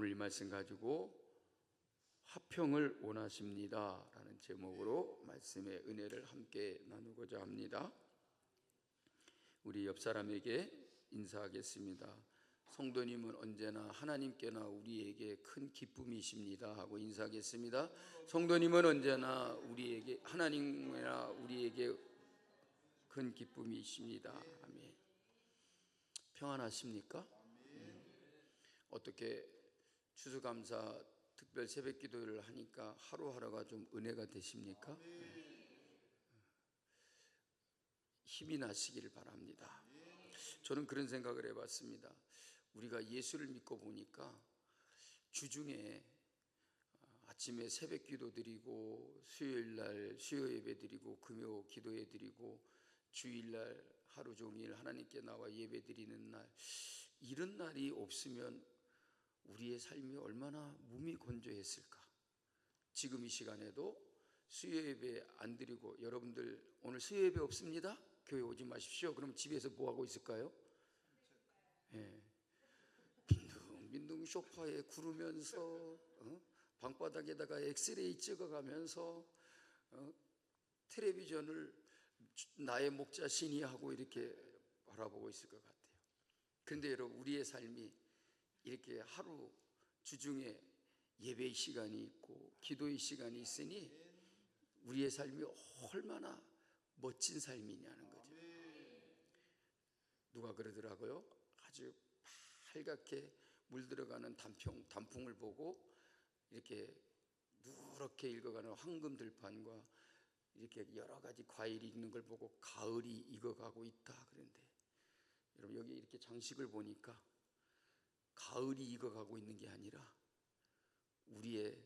오늘 이 말씀 가지고 화평을 원하십니다 라는 제목으로 말씀의 은혜를 함께 나누고자 합니다. 우리 옆 사람에게 인사하겠습니다. 성도님은 언제나 하나님께나 우리에게 큰 기쁨이십니다 하고 인사하겠습니다. 성도님은 언제나 우리에게 하나님이나 우리에게 큰 기쁨이십니다. 아멘. 평안하십니까? 어떻게 추수감사 특별 새벽 기도를 하니까 하루하루가 좀 은혜가 되십니까? 힘이 나시기를 바랍니다. 저는 그런 생각을 해봤습니다. 우리가 예수를 믿고 보니까 주중에 아침에 새벽 기도 드리고 수요일날 수요 예배 드리고 금요 기도회 드리고 주일날 하루 종일 하나님께 나와 예배 드리는 날, 이런 날이 없으면 우리의 삶이 얼마나 무미건조했을까. 지금 이 시간에도 수요 예배 안 드리고, 여러분들 오늘 수요 예배 없습니다? 교회 오지 마십시오. 그럼 집에서 뭐 하고 있을까요? 빈둥빈둥 소파에 구르면서 방바닥에다가 엑스레이 찍어가면서 텔레비전을 나의 목자신이 하고 이렇게 바라보고 있을 것 같아요. 그런데 여러분, 우리의 삶이 이렇게 하루 주중에 예배의 시간이 있고 기도의 시간이 있으니 우리의 삶이 얼마나 멋진 삶이냐는 거죠. 누가 그러더라고요. 아주 빨갛게 물들어가는 단풍을 보고 이렇게 누렇게 익어가는 황금 들판과 이렇게 여러 가지 과일이 있는 걸 보고 가을이 익어가고 있다. 그런데 여러분, 여기 이렇게 장식을 보니까 가을이 익어가고 있는 게 아니라 우리의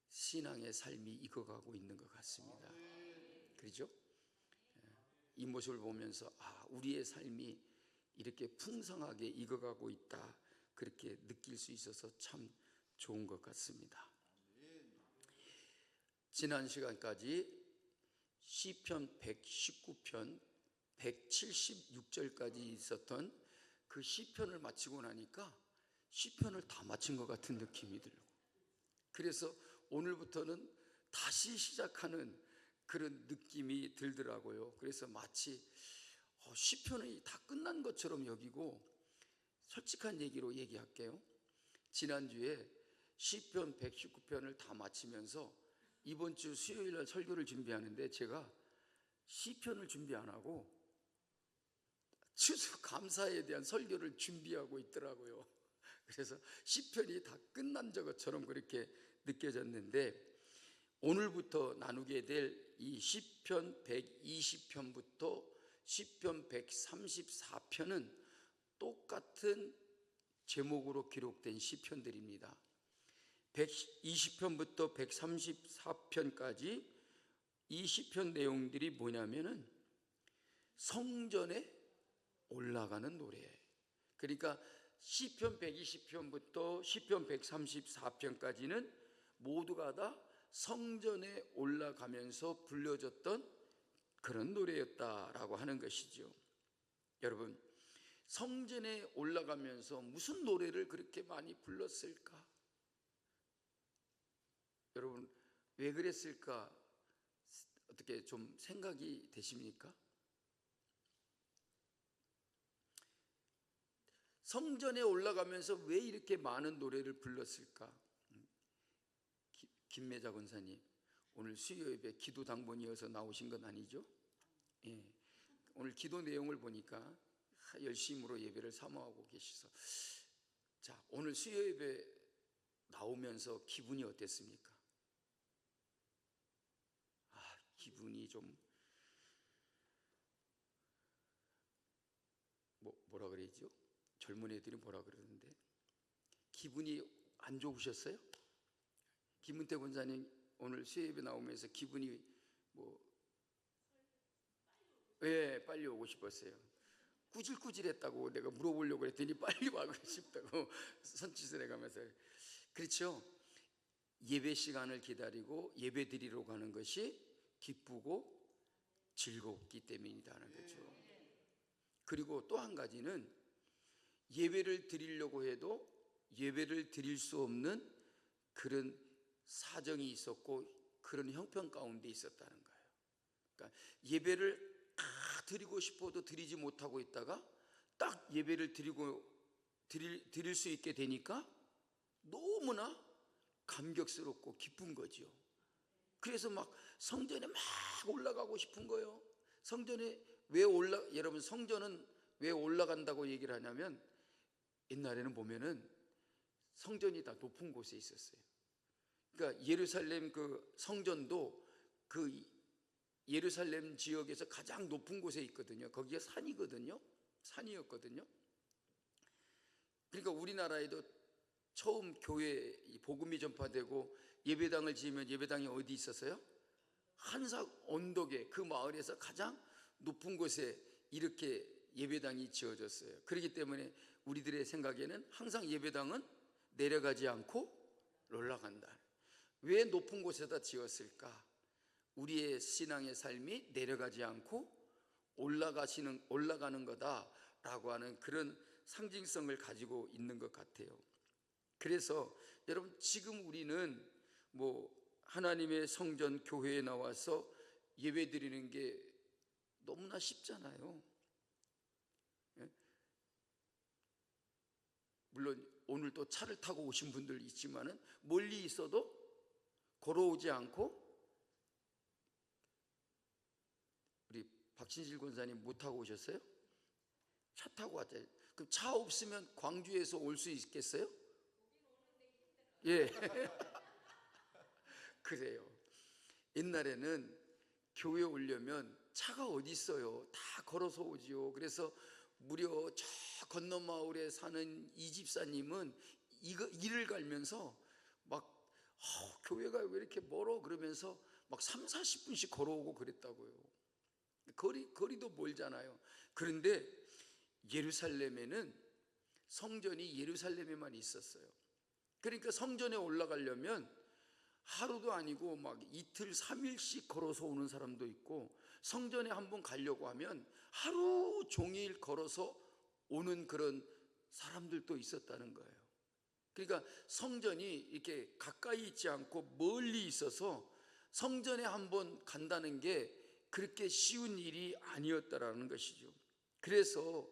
신앙의 삶이 익어가고 있는 것 같습니다. 그렇죠? 이 모습을 보면서 우리의 삶이 이렇게 풍성하게 익어가고 있다, 그렇게 느낄 수 있어서 참 좋은 것 같습니다. 지난 시간까지 시편 119편 176절까지 있었던 그 시편을 마치고 나니까 시편을 다 마친 것 같은 느낌이 들고, 그래서 오늘부터는 다시 시작하는 그런 느낌이 들더라고요. 그래서 마치 시편이 다 끝난 것처럼 여기고, 솔직한 얘기로 얘기할게요. 지난주에 시편 119편을 다 마치면서 이번 주 수요일날 설교를 준비하는데 제가 시편을 준비 안 하고 추수감사에 대한 설교를 준비하고 있더라고요. 그래서 시편이 다 끝난 것처럼 그렇게 느껴졌는데, 오늘부터 나누게 될 이 시편 120편부터 시편 134편은 똑같은 제목으로 기록된 시편들입니다. 120편부터 134편까지 이 시편 내용들이 뭐냐면은 성전에 올라가는 노래. 그러니까 시편 120편부터 시편 134편까지는 모두가 다 성전에 올라가면서 불려졌던 그런 노래였다라고 하는 것이죠. 여러분, 성전에 올라가면서 무슨 노래를 그렇게 많이 불렀을까? 여러분, 왜 그랬을까? 어떻게 좀 생각이 되십니까? 성전에 올라가면서 왜 이렇게 많은 노래를 불렀을까? 김매자 권사님, 오늘 수요 예배 기도 당번이어서 나오신 건 아니죠? 예. 오늘 기도 내용을 보니까 열심으로 예배를 사모하고 계셔서, 자, 오늘 수요 예배 나오면서 기분이 어땠습니까? 기분이 좀 뭐라 그랬죠? 젊은 애들이 뭐라 그러는데 기분이 안 좋으셨어요? 김은태 권사님 오늘 수요 예배 나오면서 기분이 빨리 오고 싶었어요. 꾸질꾸질했다고 내가 물어보려고 했더니 빨리 와고 싶다고 손짓을 해가면서. 그렇죠? 예배 시간을 기다리고 예배 드리러 가는 것이 기쁘고 즐겁기 때문이라는 거죠. 그리고 또 한 가지는 예배를 드리려고 해도 예배를 드릴 수 없는 그런 사정이 있었고 그런 형편 가운데 있었다는 거예요. 그러니까 예배를 드리고 싶어도 드리지 못하고 있다가 딱 예배를 드릴 수 있게 되니까 너무나 감격스럽고 기쁜 거죠. 그래서 막 성전에 막 올라가고 싶은 거예요. 성전에 여러분 성전은 왜 올라간다고 얘기를 하냐면 옛날에는 보면은 성전이 다 높은 곳에 있었어요. 그러니까 예루살렘 그 성전도 그 예루살렘 지역에서 가장 높은 곳에 있거든요. 거기가 산이거든요. 산이었거든요. 그러니까 우리나라에도 처음 교회 복음이 전파되고 예배당을 지으면 예배당이 어디 있었어요? 한삭 언덕에 그 마을에서 가장 높은 곳에 이렇게 예배당이 지어졌어요. 그렇기 때문에 우리들의 생각에는 항상 예배당은 내려가지 않고 올라간다. 왜 높은 곳에다 지었을까? 우리의 신앙의 삶이 내려가지 않고 올라가는 거다라고 하는 그런 상징성을 가지고 있는 것 같아요. 그래서 여러분 지금 우리는 하나님의 성전 교회에 나와서 예배 드리는 게 너무나 쉽잖아요. 물론 오늘 또 차를 타고 오신 분들 있지만은 멀리 있어도 걸어오지 않고, 우리 박신실 권사님 못 타고 오셨어요? 차 타고 왔잖아요. 그럼 차 없으면 광주에서 올 수 있겠어요? 예. 그래요. 옛날에는 교회 오려면 차가 어디 있어요? 다 걸어서 오지요. 그래서 무려 저 건너 마을에 사는 이 집사님은 일을 갈면서 막 교회가 왜 이렇게 멀어? 그러면서 막 3, 40분씩 걸어오고 그랬다고요. 거리도 멀잖아요. 그런데 예루살렘에는 성전이 예루살렘에만 있었어요. 그러니까 성전에 올라가려면 하루도 아니고 막 이틀, 3일씩 걸어서 오는 사람도 있고, 성전에 한번 가려고 하면 하루 종일 걸어서 오는 그런 사람들도 있었다는 거예요. 그러니까 성전이 이렇게 가까이 있지 않고 멀리 있어서 성전에 한번 간다는 게 그렇게 쉬운 일이 아니었다라는 것이죠. 그래서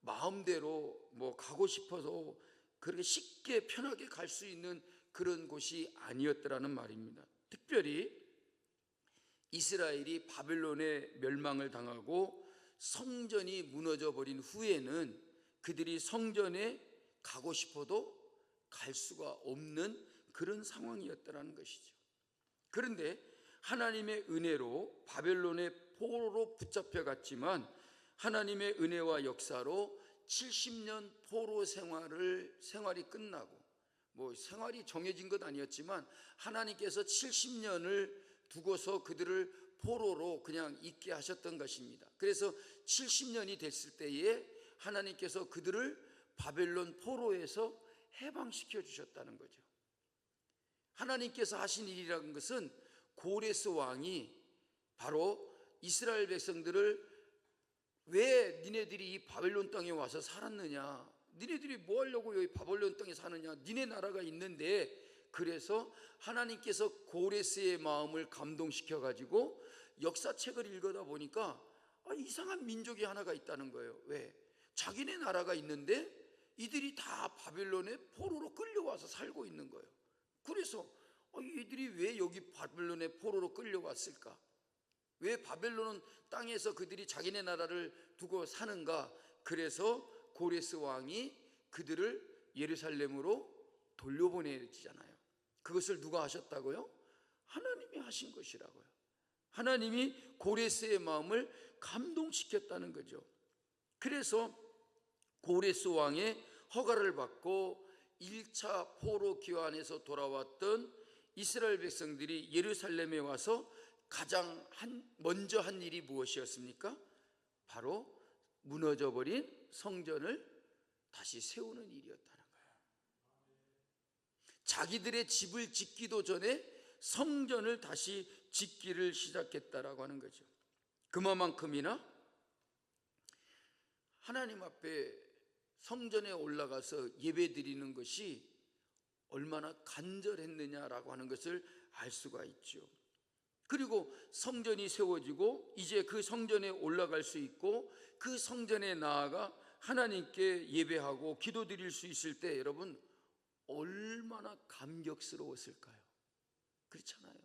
마음대로 가고 싶어서 그렇게 쉽게 편하게 갈 수 있는 그런 곳이 아니었더라는 말입니다. 특별히 이스라엘이 바벨론에 멸망을 당하고 성전이 무너져 버린 후에는 그들이 성전에 가고 싶어도 갈 수가 없는 그런 상황이었더라는 것이죠. 그런데 하나님의 은혜로 바벨론의 포로로 붙잡혀 갔지만 하나님의 은혜와 역사로 70년 포로 생활이 끝나고, 생활이 정해진 것 아니었지만 하나님께서 70년을 두고서 그들을 포로로 그냥 있게 하셨던 것입니다. 그래서 70년이 됐을 때에 하나님께서 그들을 바벨론 포로에서 해방시켜 주셨다는 거죠. 하나님께서 하신 일이라는 것은 고레스 왕이 바로 이스라엘 백성들을 왜 니네들이 이 바벨론 땅에 와서 살았느냐, 니네들이 뭐 하려고 여기 바벨론 땅에 사느냐, 니네 나라가 있는데, 그래서 하나님께서 고레스의 마음을 감동시켜 가지고 역사책을 읽어다 보니까 이상한 민족이 하나가 있다는 거예요. 왜? 자기네 나라가 있는데 이들이 다 바벨론의 포로로 끌려와서 살고 있는 거예요. 그래서 이들이 왜 여기 바벨론의 포로로 끌려왔을까? 왜 바벨론 땅에서 그들이 자기네 나라를 두고 사는가? 그래서 고레스 왕이 그들을 예루살렘으로 돌려보내지잖아요. 그것을 누가 하셨다고요? 하나님이 하신 것이라고요. 하나님이 고레스의 마음을 감동시켰다는 거죠. 그래서 고레스 왕의 허가를 받고 1차 포로 기환에서 돌아왔던 이스라엘 백성들이 예루살렘에 와서 가장 먼저 한 일이 무엇이었습니까? 바로 무너져버린 성전을 다시 세우는 일이었다는 거예요. 자기들의 집을 짓기도 전에 성전을 다시 짓기를 시작했다라고 하는 거죠. 그만큼이나 하나님 앞에 성전에 올라가서 예배 드리는 것이 얼마나 간절했느냐라고 하는 것을 알 수가 있죠. 그리고 성전이 세워지고 이제 그 성전에 올라갈 수 있고 그 성전에 나아가 하나님께 예배하고 기도드릴 수 있을 때 여러분 얼마나 감격스러웠을까요? 그렇잖아요.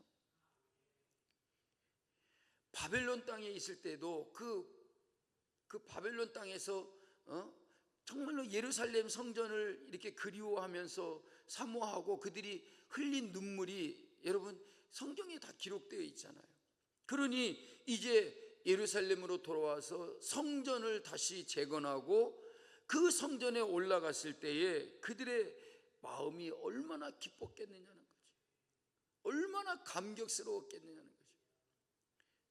바벨론 땅에 있을 때도 그 바벨론 땅에서 정말로 예루살렘 성전을 이렇게 그리워하면서 사모하고 그들이 흘린 눈물이 여러분 성경에 다 기록되어 있잖아요. 그러니 이제 예루살렘으로 돌아와서 성전을 다시 재건하고 그 성전에 올라갔을 때에 그들의 마음이 얼마나 기뻤겠느냐는 거죠. 얼마나 감격스러웠겠느냐는 거죠.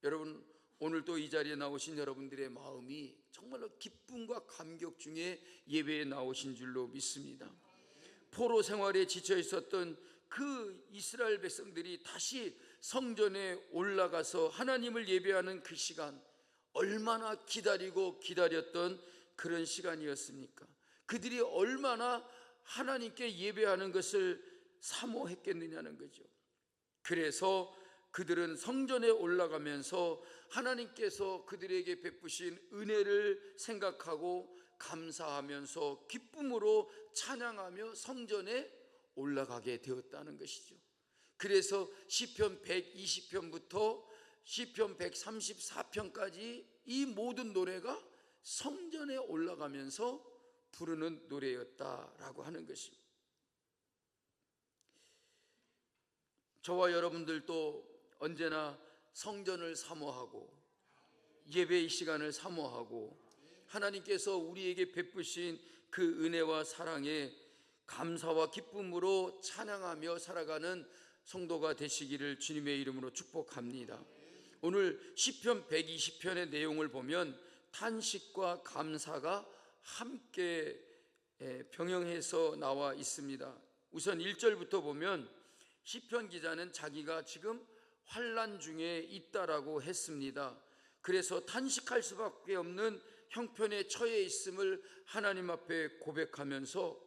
여러분 오늘도 이 자리에 나오신 여러분들의 마음이 정말로 기쁨과 감격 중에 예배에 나오신 줄로 믿습니다. 포로 생활에 지쳐 있었던 그 이스라엘 백성들이 다시 성전에 올라가서 하나님을 예배하는 그 시간, 얼마나 기다리고 기다렸던 그런 시간이었습니까? 그들이 얼마나 하나님께 예배하는 것을 사모했겠느냐는 거죠. 그래서 그들은 성전에 올라가면서 하나님께서 그들에게 베푸신 은혜를 생각하고 감사하면서 기쁨으로 찬양하며 성전에 올라가게 되었다는 것이죠. 그래서 시편 120편부터 시편 134편까지 이 모든 노래가 성전에 올라가면서 부르는 노래였다라고 하는 것입니다. 저와 여러분들도 언제나 성전을 사모하고 예배의 시간을 사모하고 하나님께서 우리에게 베푸신 그 은혜와 사랑에 감사와 기쁨으로 찬양하며 살아가는 성도가 되시기를 주님의 이름으로 축복합니다. 오늘 시편 120편의 내용을 보면 탄식과 감사가 함께 병행해서 나와 있습니다. 우선 1절부터 보면 시편 기자는 자기가 지금 환난 중에 있다라고 했습니다. 그래서 탄식할 수밖에 없는 형편에 처해 있음을 하나님 앞에 고백하면서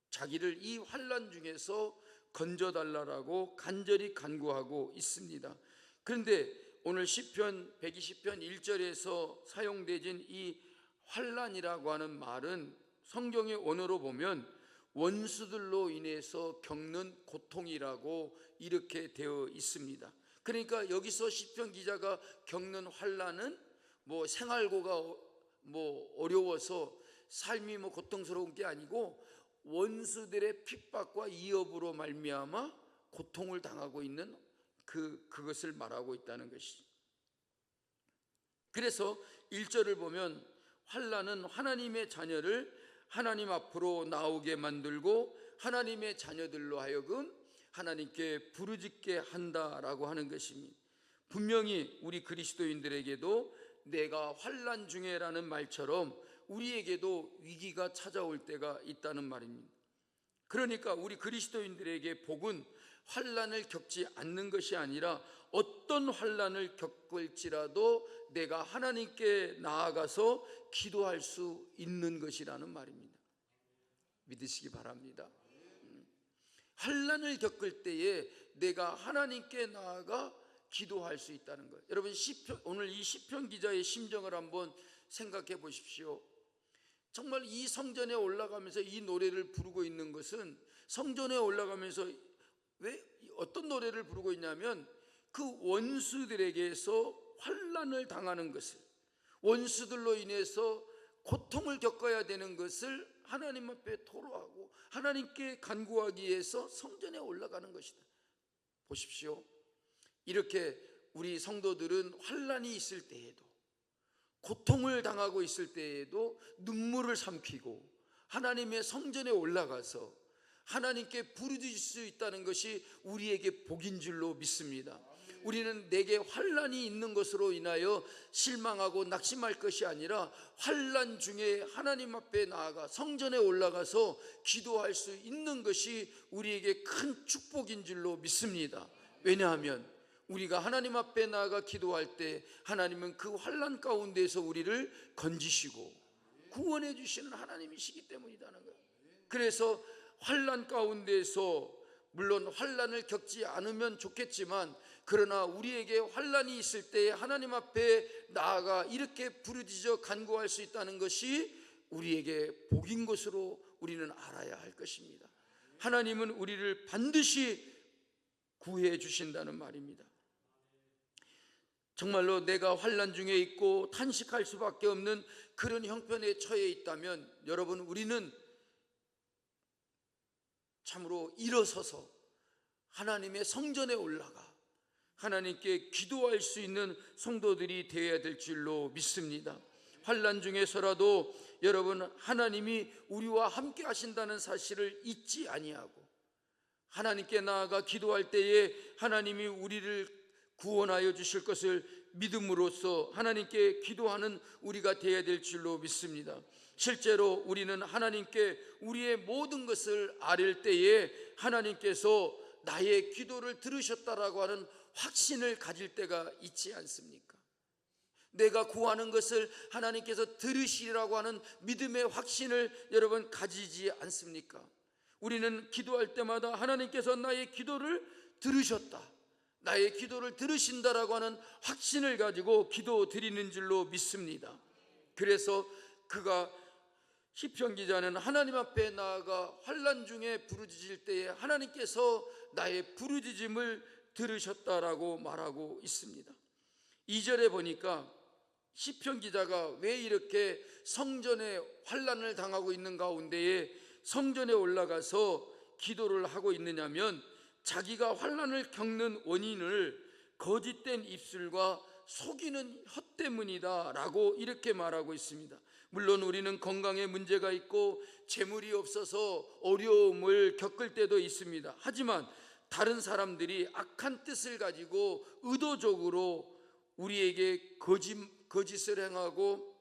자기를 이 환난 중에서 건져달라고 간절히 간구하고 있습니다. 그런데 오늘 시편 120편 1절에서 사용되진 이 환난이라고 하는 말은 성경의 언어로 보면 원수들로 인해서 겪는 고통이라고 이렇게 되어 있습니다. 그러니까 여기서 시편 기자가 겪는 환난은 생활고가 어려워서 삶이 고통스러운 게 아니고 원수들의 핍박과 이업으로 말미암아 고통을 당하고 있는 그것을 말하고 있다는 것이죠. 그래서 1절을 보면 환난은 하나님의 자녀를 하나님 앞으로 나오게 만들고 하나님의 자녀들로 하여금 하나님께 부르짖게 한다라고 하는 것입니다. 분명히 우리 그리스도인들에게도 내가 환난 중에라는 말처럼 우리에게도 위기가 찾아올 때가 있다는 말입니다. 그러니까 우리 그리스도인들에게 복은 환난을 겪지 않는 것이 아니라 어떤 환난을 겪을지라도 내가 하나님께 나아가서 기도할 수 있는 것이라는 말입니다. 믿으시기 바랍니다. 환난을 겪을 때에 내가 하나님께 나아가 기도할 수 있다는 것. 여러분 오늘 이 시편 기자의 심정을 한번 생각해 보십시오. 정말 이 성전에 올라가면서 이 노래를 부르고 있는 것은 성전에 올라가면서 왜 어떤 노래를 부르고 있냐면 그 원수들에게서 환난을 당하는 것을, 원수들로 인해서 고통을 겪어야 되는 것을 하나님 앞에 토로하고 하나님께 간구하기 위해서 성전에 올라가는 것이다. 보십시오. 이렇게 우리 성도들은 환난이 있을 때에도, 고통을 당하고 있을 때에도 눈물을 삼키고 하나님의 성전에 올라가서 하나님께 부르짖을 수 있다는 것이 우리에게 복인 줄로 믿습니다. 우리는 내게 환난이 있는 것으로 인하여 실망하고 낙심할 것이 아니라 환난 중에 하나님 앞에 나아가 성전에 올라가서 기도할 수 있는 것이 우리에게 큰 축복인 줄로 믿습니다. 왜냐하면 우리가 하나님 앞에 나아가 기도할 때 하나님은 그 환난 가운데에서 우리를 건지시고 구원해 주시는 하나님이시기 때문이라는 거예요. 그래서 환난 가운데서 물론 환난을 겪지 않으면 좋겠지만, 그러나 우리에게 환난이 있을 때 하나님 앞에 나아가 이렇게 부르짖어 간구할 수 있다는 것이 우리에게 복인 것으로 우리는 알아야 할 것입니다. 하나님은 우리를 반드시 구해 주신다는 말입니다. 정말로 내가 환난 중에 있고 탄식할 수밖에 없는 그런 형편에 처해 있다면, 여러분, 우리는 참으로 일어서서 하나님의 성전에 올라가 하나님께 기도할 수 있는 성도들이 되어야 될 줄로 믿습니다. 환난 중에서라도 여러분, 하나님이 우리와 함께 하신다는 사실을 잊지 아니하고 하나님께 나아가 기도할 때에 하나님이 우리를 구원하여 주실 것을 믿음으로써 하나님께 기도하는 우리가 되어야 될 줄로 믿습니다. 실제로 우리는 하나님께 우리의 모든 것을 아뢰 때에 하나님께서 나의 기도를 들으셨다라고 하는 확신을 가질 때가 있지 않습니까? 내가 구하는 것을 하나님께서 들으시리라고 하는 믿음의 확신을 여러분 가지지 않습니까? 우리는 기도할 때마다 하나님께서 나의 기도를 들으셨다, 나의 기도를 들으신다라고 하는 확신을 가지고 기도 드리는 줄로 믿습니다. 그래서 그가 시편 기자는 하나님 앞에 나아가 환난 중에 부르짖을 때에 하나님께서 나의 부르짖음을 들으셨다라고 말하고 있습니다. 2절에 보니까 시편 기자가 왜 이렇게 성전에 환난을 당하고 있는 가운데에 성전에 올라가서 기도를 하고 있느냐면, 자기가 환난을 겪는 원인을 거짓된 입술과 속이는 혀 때문이다 라고 이렇게 말하고 있습니다. 물론 우리는 건강에 문제가 있고 재물이 없어서 어려움을 겪을 때도 있습니다. 하지만 다른 사람들이 악한 뜻을 가지고 의도적으로 우리에게 거짓을 행하고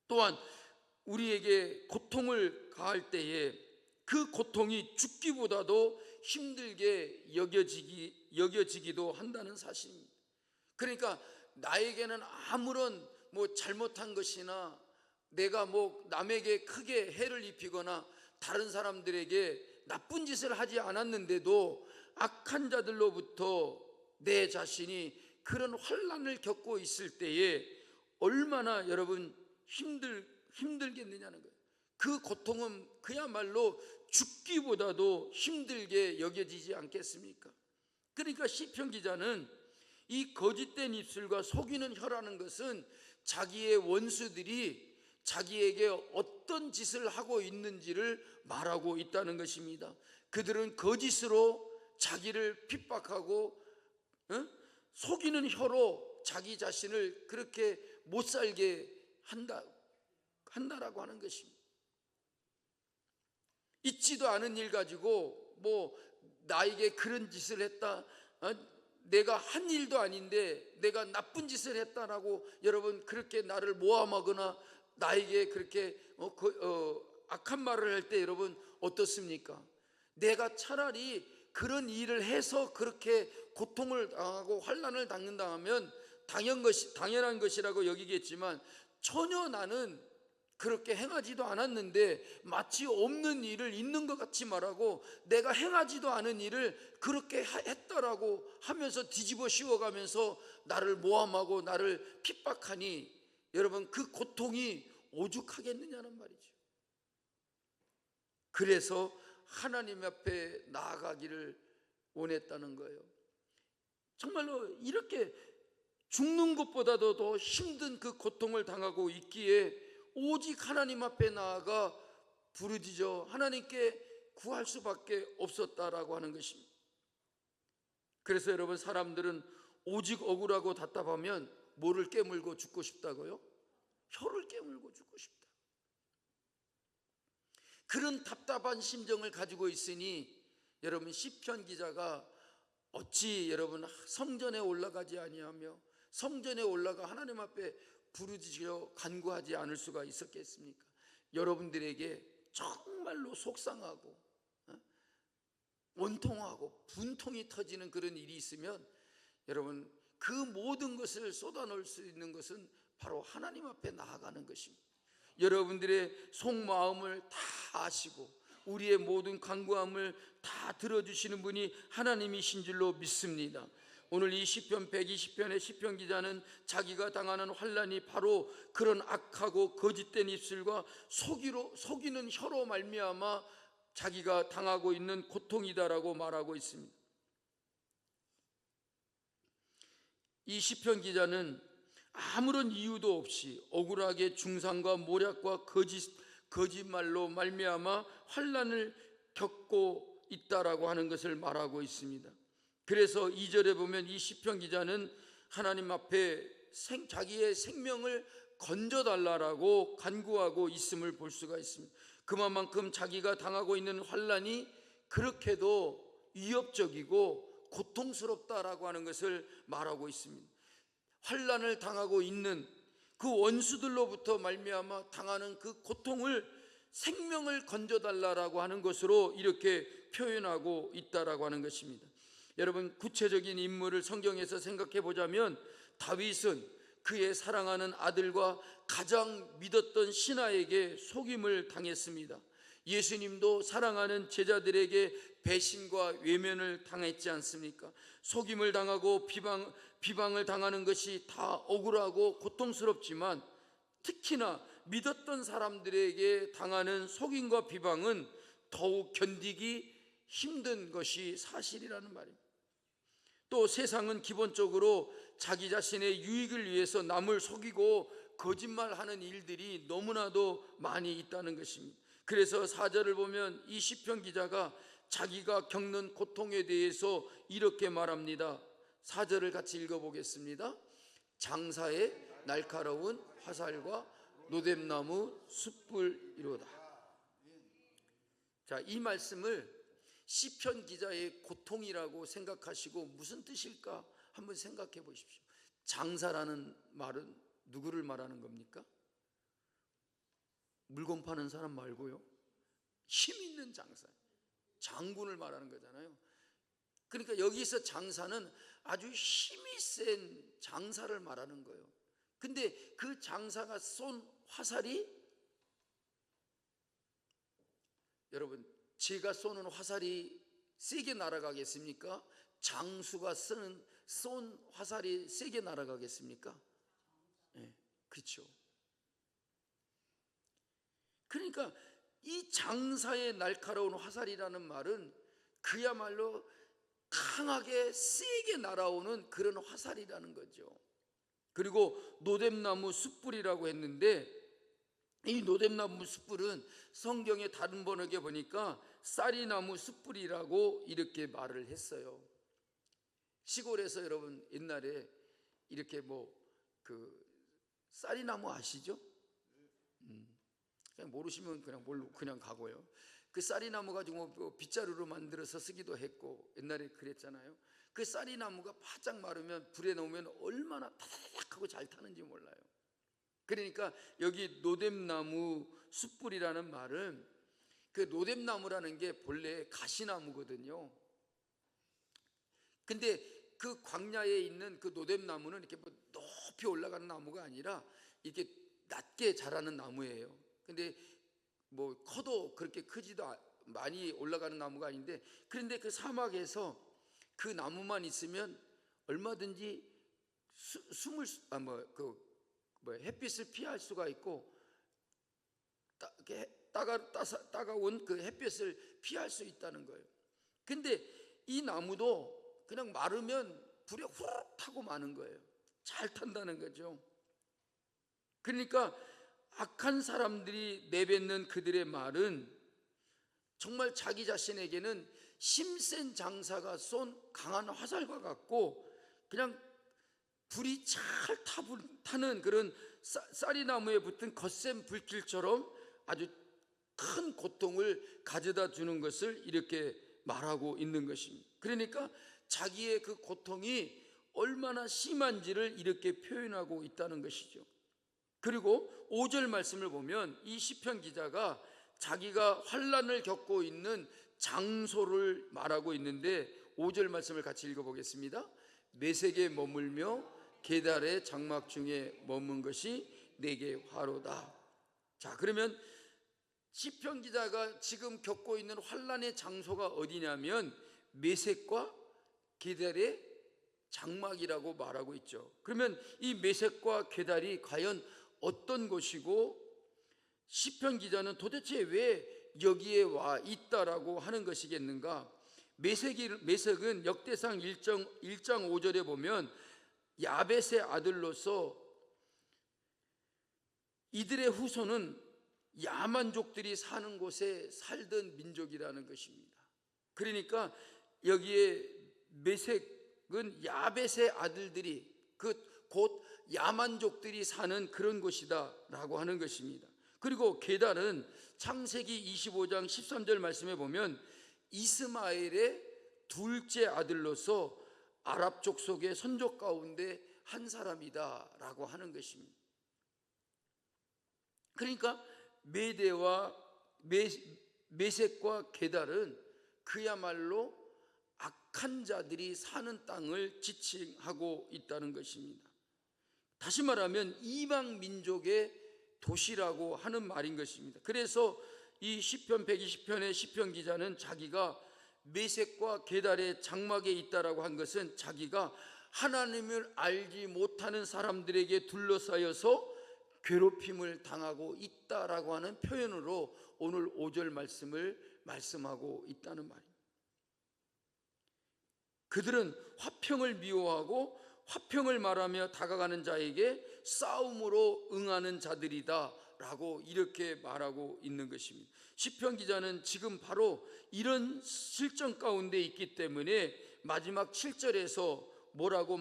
또한 우리에게 고통을 가할 때에 그 고통이 죽기보다도 힘들게 여겨지기도 한다는 사실입니다. 그러니까 나에게는 아무런 잘못한 것이나 내가 남에게 크게 해를 입히거나 다른 사람들에게 나쁜 짓을 하지 않았는데도 악한 자들로부터 내 자신이 그런 환난을 겪고 있을 때에 얼마나 여러분 힘들겠느냐는 거예요. 그 고통은 그야말로 죽기보다도 힘들게 여겨지지 않겠습니까? 그러니까 시편 기자는 이 거짓된 입술과 속이는 혀라는 것은 자기의 원수들이 자기에게 어떤 짓을 하고 있는지를 말하고 있다는 것입니다. 그들은 거짓으로 자기를 핍박하고 속이는 혀로 자기 자신을 그렇게 못 살게 한다라고 하는 것입니다. 있지도 않은 일 가지고 나에게 그런 짓을 했다, 내가 한 일도 아닌데 내가 나쁜 짓을 했다라고 여러분 그렇게 나를 모함하거나 나에게 그렇게 악한 말을 할 때 여러분 어떻습니까? 내가 차라리 그런 일을 해서 그렇게 고통을 당하고 환난을 당는다 하면 당연한 것이라고 여기겠지만, 전혀 나는 그렇게 행하지도 않았는데 마치 없는 일을 있는 것 같이 말하고 내가 행하지도 않은 일을 그렇게 했다라고 하면서 뒤집어 씌워가면서 나를 모함하고 나를 핍박하니 여러분 그 고통이 오죽하겠느냐는 말이죠. 그래서 하나님 앞에 나아가기를 원했다는 거예요. 정말로 이렇게 죽는 것보다도 더 힘든 그 고통을 당하고 있기에 오직 하나님 앞에 나아가 부르짖어 하나님께 구할 수밖에 없었다라고 하는 것입니다. 그래서 여러분, 사람들은 오직 억울하고 답답하면 뭐를 깨물고 죽고 싶다고요? 혀를 깨물고 죽고 싶다. 그런 답답한 심정을 가지고 있으니 여러분, 시편 기자가 어찌 여러분 성전에 올라가지 아니하며 성전에 올라가 하나님 앞에 부르짖어 간구하지 않을 수가 있었겠습니까? 여러분들에게 정말로 속상하고 원통하고 분통이 터지는 그런 일이 있으면 여러분 그 모든 것을 쏟아놓을 수 있는 것은 바로 하나님 앞에 나아가는 것입니다. 여러분들의 속마음을 다 아시고 우리의 모든 간구함을 다 들어주시는 분이 하나님이신 줄로 믿습니다. 오늘 이 시편 120편의 시편 기자는 자기가 당하는 환난이 바로 그런 악하고 거짓된 입술과 속이는 혀로 말미암아 자기가 당하고 있는 고통이다라고 말하고 있습니다. 이 시편 기자는 아무런 이유도 없이 억울하게 중상과 모략과 거짓말로 말미암아 환난을 겪고 있다라고 하는 것을 말하고 있습니다. 그래서 2절에 보면 이 시편 기자는 하나님 앞에 자기의 생명을 건져달라고 간구하고 있음을 볼 수가 있습니다. 그만큼 자기가 당하고 있는 환난이 그렇게도 위협적이고 고통스럽다라고 하는 것을 말하고 있습니다. 환난을 당하고 있는 그 원수들로부터 말미암아 당하는 그 고통을 생명을 건져달라고 하는 것으로 이렇게 표현하고 있다라고 하는 것입니다. 여러분, 구체적인 인물을 성경에서 생각해 보자면 다윗은 그의 사랑하는 아들과 가장 믿었던 신하에게 속임을 당했습니다. 예수님도 사랑하는 제자들에게 배신과 외면을 당했지 않습니까? 속임을 당하고 비방을 당하는 것이 다 억울하고 고통스럽지만 특히나 믿었던 사람들에게 당하는 속임과 비방은 더욱 견디기 힘든 것이 사실이라는 말입니다. 또 세상은 기본적으로 자기 자신의 유익을 위해서 남을 속이고 거짓말하는 일들이 너무나도 많이 있다는 것입니다. 그래서 4절을 보면 이 시편 기자가 자기가 겪는 고통에 대해서 이렇게 말합니다. 4절을 같이 읽어보겠습니다. 장사의 날카로운 화살과 노뎀나무 숯불이로다. 자, 이 말씀을 시편 기자의 고통이라고 생각하시고 무슨 뜻일까 한번 생각해 보십시오. 장사라는 말은 누구를 말하는 겁니까? 물건 파는 사람 말고요, 힘 있는 장사, 장군을 말하는 거잖아요. 그러니까 여기서 장사는 아주 힘이 센 장사를 말하는 거예요. 근데 그 장사가 쏜 화살이, 여러분, 제가 쏘는 화살이 세게 날아가겠습니까? 장수가 쏜 화살이 세게 날아가겠습니까? 네, 그렇죠. 그러니까 이 장사의 날카로운 화살이라는 말은 그야말로 강하게 세게 날아오는 그런 화살이라는 거죠. 그리고 노뎀나무 숯불이라고 했는데 이 노뎀나무 숯불은 성경의 다른 번역에 보니까 쌀이나무 숯불이라고 이렇게 말을 했어요. 시골에서 여러분 옛날에 이렇게 그 쌀이나무 아시죠? 그냥 모르시면 그냥 가고요. 그 쌀이나무 가지고 빗자루로 만들어서 쓰기도 했고 옛날에 그랬잖아요. 그 쌀이나무가 바짝 마르면 불에 넣으면 얼마나 타닥하고 잘 타는지 몰라요. 그러니까 여기 노뎀나무 숯불이라는 말은, 그 노뎀나무라는 게 본래 가시나무거든요. 근데 그 광야에 있는 그 노뎀나무는 이렇게 높이 올라가는 나무가 아니라 이렇게 낮게 자라는 나무예요. 근데 커도 그렇게 크지도 많이 올라가는 나무가 아닌데, 그런데 그 사막에서 그 나무만 있으면 얼마든지 햇빛을 피할 수가 있고 따가운 그 햇빛을 피할 수 있다는 거예요. 근데 이 나무도 그냥 마르면 불에 후루룩 타고 마는 거예요. 잘 탄다는 거죠. 그러니까 악한 사람들이 내뱉는 그들의 말은 정말 자기 자신에게는 힘센 장사가 쏜 강한 화살과 같고, 그냥 불이 잘 타는 그런 쌀이나무에 붙은 거센 불길처럼 아주 큰 고통을 가져다 주는 것을 이렇게 말하고 있는 것입니다. 그러니까 자기의 그 고통이 얼마나 심한지를 이렇게 표현하고 있다는 것이죠. 그리고 5절 말씀을 보면 이 시편 기자가 자기가 환난을 겪고 있는 장소를 말하고 있는데 5절 말씀을 같이 읽어보겠습니다. 메색에 머물며 게달의 장막 중에 머문 것이 내게 화로다. 자, 그러면 시편 기자가 지금 겪고 있는 환난의 장소가 어디냐면 메섹과 게달의 장막이라고 말하고 있죠. 그러면 이 메섹과 게달이 과연 어떤 곳이고 시편 기자는 도대체 왜 여기에 와 있다라고 하는 것이겠는가? 메섹은 역대상 1장 5절에 보면 야벳의 아들로서 이들의 후손은 야만족들이 사는 곳에 살던 민족이라는 것입니다. 그러니까 여기에 메섹은 야벳의 아들들이 곧 야만족들이 사는 그런 곳이다 라고 하는 것입니다. 그리고 게달은 창세기 25장 13절 말씀에 보면 이스마엘의 둘째 아들로서 아랍 족속의 선족 가운데 한 사람이다 라고 하는 것입니다. 그러니까 메섹과 게달은 그야말로 악한 자들이 사는 땅을 지칭하고 있다는 것입니다. 다시 말하면 이방 민족의 도시라고 하는 말인 것입니다. 그래서 이 시편 120편의 시편 기자는 자기가 메섹과 게달의 장막에 있다라고 한 것은 자기가 하나님을 알지 못하는 사람들에게 둘러싸여서 괴롭힘을 당하고 있다라고 하는 표현으로 오늘 5절 말씀을 말씀하고 있다는 말입니다. 그들은 화평을 미워하고 화평을 말하며 다가가는 자에게 싸움으로 응하는 자들이다 라고 이렇게 말하고 있는 것입니다. 시편 기자는 지금 바로 이런 실정 가운데 있기 때문에 마지막 7절에서 뭐라고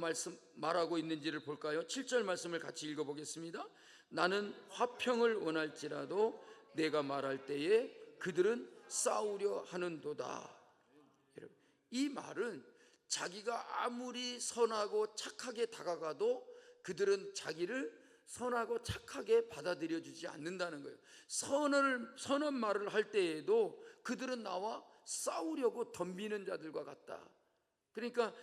말하고 있는지를 볼까요? 7절 말씀을 같이 읽어보겠습니다. 나는 화평을 원할지라도 내가 말할 때에 그들은 싸우려 하는도다. 이 말은 자기가 아무리 선하고 착하게 다가가도 그들은 자기를 선하고 착하게 받아들여 주지 않는다는 거예요. 선한 말을 할 때에도 그들은 나와 싸우려고 덤비는 자들과 같다. 그러니까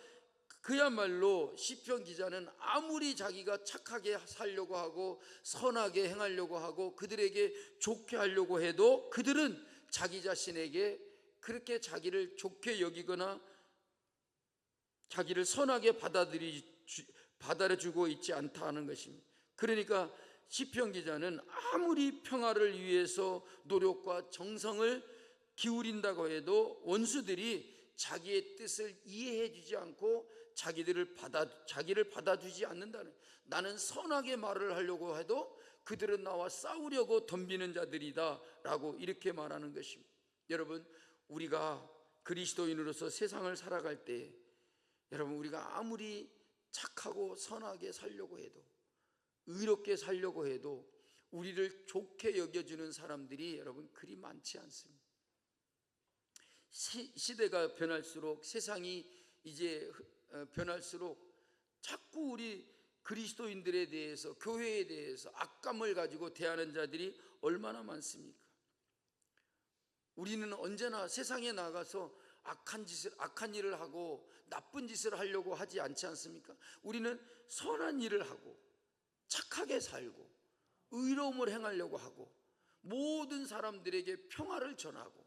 그야말로 시편 기자는 아무리 자기가 착하게 살려고 하고 선하게 행하려고 하고 그들에게 좋게 하려고 해도 그들은 자기 자신에게 그렇게 자기를 좋게 여기거나 자기를 선하게 받아주고 있지 않다는 것입니다. 그러니까 시편 기자는 아무리 평화를 위해서 노력과 정성을 기울인다고 해도 원수들이 자기의 뜻을 이해해 주지 않고 자기를 받아주지 않는다는, 나는 선하게 말을 하려고 해도 그들은 나와 싸우려고 덤비는 자들이다 라고 이렇게 말하는 것입니다. 여러분, 우리가 그리스도인으로서 세상을 살아갈 때 여러분, 우리가 아무리 착하고 선하게 살려고 해도 의롭게 살려고 해도 우리를 좋게 여겨주는 사람들이 여러분 그리 많지 않습니다. 시대가 변할수록, 세상이 이제 변할수록 자꾸 우리 그리스도인들에 대해서, 교회에 대해서 악감을 가지고 대하는 자들이 얼마나 많습니까? 우리는 언제나 세상에 나가서 악한 일을 하고 나쁜 짓을 하려고 하지 않지 않습니까? 우리는 선한 일을 하고 착하게 살고 의로움을 행하려고 하고 모든 사람들에게 평화를 전하고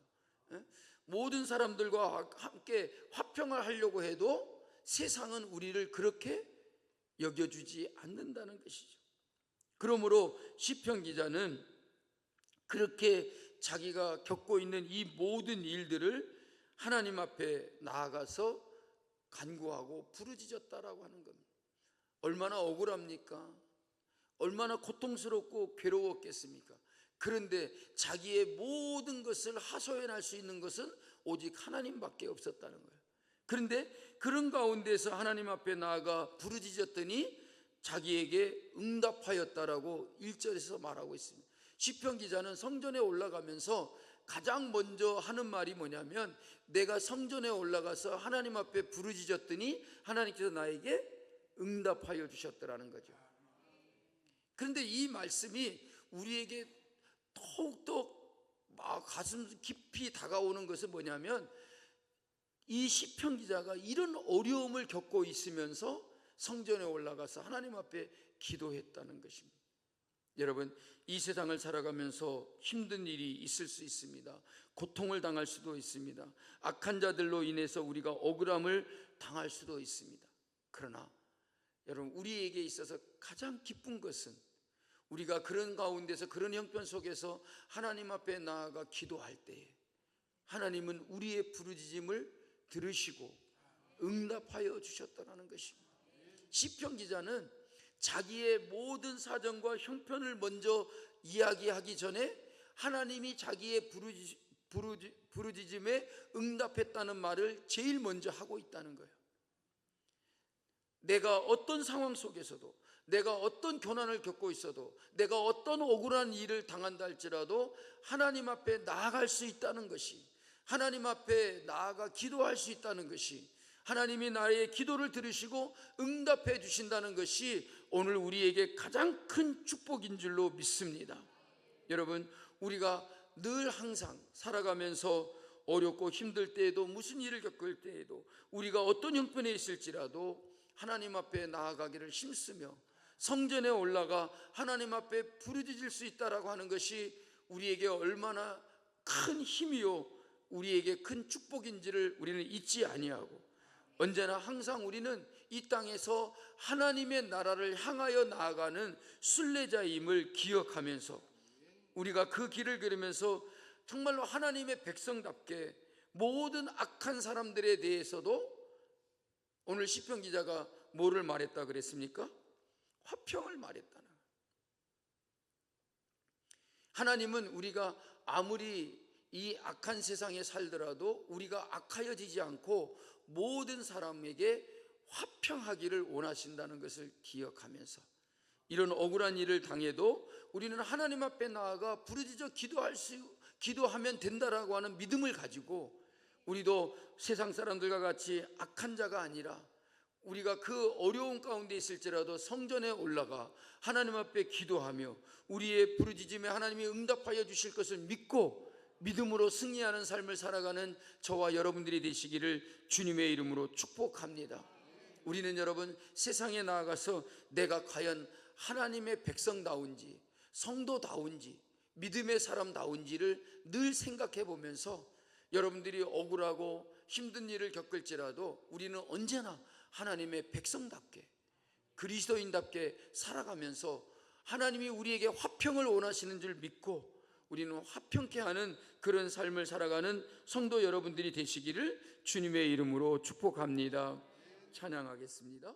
모든 사람들과 함께 화평을 하려고 해도 세상은 우리를 그렇게 여겨주지 않는다는 것이죠. 그러므로 시편 기자는 그렇게 자기가 겪고 있는 이 모든 일들을 하나님 앞에 나아가서 간구하고 부르짖었다라고 하는 겁니다. 얼마나 억울합니까? 얼마나 고통스럽고 괴로웠겠습니까? 그런데 자기의 모든 것을 하소연할 수 있는 것은 오직 하나님밖에 없었다는 거예요. 그런데 그런 가운데서 하나님 앞에 나아가 부르짖었더니 자기에게 응답하였다라고 1절에서 말하고 있습니다. 시편 기자는 성전에 올라가면서 가장 먼저 하는 말이 뭐냐면, 내가 성전에 올라가서 하나님 앞에 부르짖었더니 하나님께서 나에게 응답하여 주셨더라는 거죠. 그런데 이 말씀이 우리에게 더욱더 가슴 깊이 다가오는 것은 뭐냐면, 이 시편 기자가 이런 어려움을 겪고 있으면서 성전에 올라가서 하나님 앞에 기도했다는 것입니다. 여러분, 이 세상을 살아가면서 힘든 일이 있을 수 있습니다. 고통을 당할 수도 있습니다. 악한 자들로 인해서 우리가 억울함을 당할 수도 있습니다. 그러나 여러분, 우리에게 있어서 가장 기쁜 것은 우리가 그런 가운데서, 그런 형편 속에서 하나님 앞에 나아가 기도할 때에 하나님은 우리의 부르짖음을 들으시고 응답하여 주셨다는 것입니다. 시편 기자는 자기의 모든 사정과 형편을 먼저 이야기하기 전에 하나님이 자기의 부르짖음에 응답했다는 말을 제일 먼저 하고 있다는 거예요. 내가 어떤 상황 속에서도, 내가 어떤 고난을 겪고 있어도, 내가 어떤 억울한 일을 당한다 할지라도 하나님 앞에 나아갈 수 있다는 것이, 하나님 앞에 나아가 기도할 수 있다는 것이, 하나님이 나의 기도를 들으시고 응답해 주신다는 것이 오늘 우리에게 가장 큰 축복인 줄로 믿습니다. 여러분, 우리가 늘 항상 살아가면서 어렵고 힘들 때에도, 무슨 일을 겪을 때에도, 우리가 어떤 형편에 있을지라도 하나님 앞에 나아가기를 힘쓰며 성전에 올라가 하나님 앞에 부르짖을 수 있다라고 하는 것이 우리에게 얼마나 큰 힘이요, 우리에게 큰 축복인지를 우리는 잊지 아니하고, 언제나 항상 우리는 이 땅에서 하나님의 나라를 향하여 나아가는 순례자임을 기억하면서 우리가 그 길을 걸으면서 정말로 하나님의 백성답게 모든 악한 사람들에 대해서도, 오늘 시편 기자가 뭐를 말했다 그랬습니까? 화평을 말했다는. 하나님은 우리가 아무리 이 악한 세상에 살더라도 우리가 악하여지지 않고 모든 사람에게 화평하기를 원하신다는 것을 기억하면서, 이런 억울한 일을 당해도 우리는 하나님 앞에 나아가 부르짖어 기도하면 된다라고 하는 믿음을 가지고, 우리도 세상 사람들과 같이 악한 자가 아니라 우리가 그 어려운 가운데 있을지라도 성전에 올라가 하나님 앞에 기도하며 우리의 부르짖음에 하나님이 응답하여 주실 것을 믿고 믿음으로 승리하는 삶을 살아가는 저와 여러분들이 되시기를 주님의 이름으로 축복합니다. 우리는 여러분, 세상에 나아가서 내가 과연 하나님의 백성다운지, 성도다운지, 믿음의 사람다운지를 늘 생각해 보면서 여러분들이 억울하고 힘든 일을 겪을지라도 우리는 언제나 하나님의 백성답게, 그리스도인답게 살아가면서 하나님이 우리에게 화평을 원하시는 줄 믿고 우리는 화평케 하는 그런 삶을 살아가는 성도 여러분들이 되시기를 주님의 이름으로 축복합니다. 찬양하겠습니다.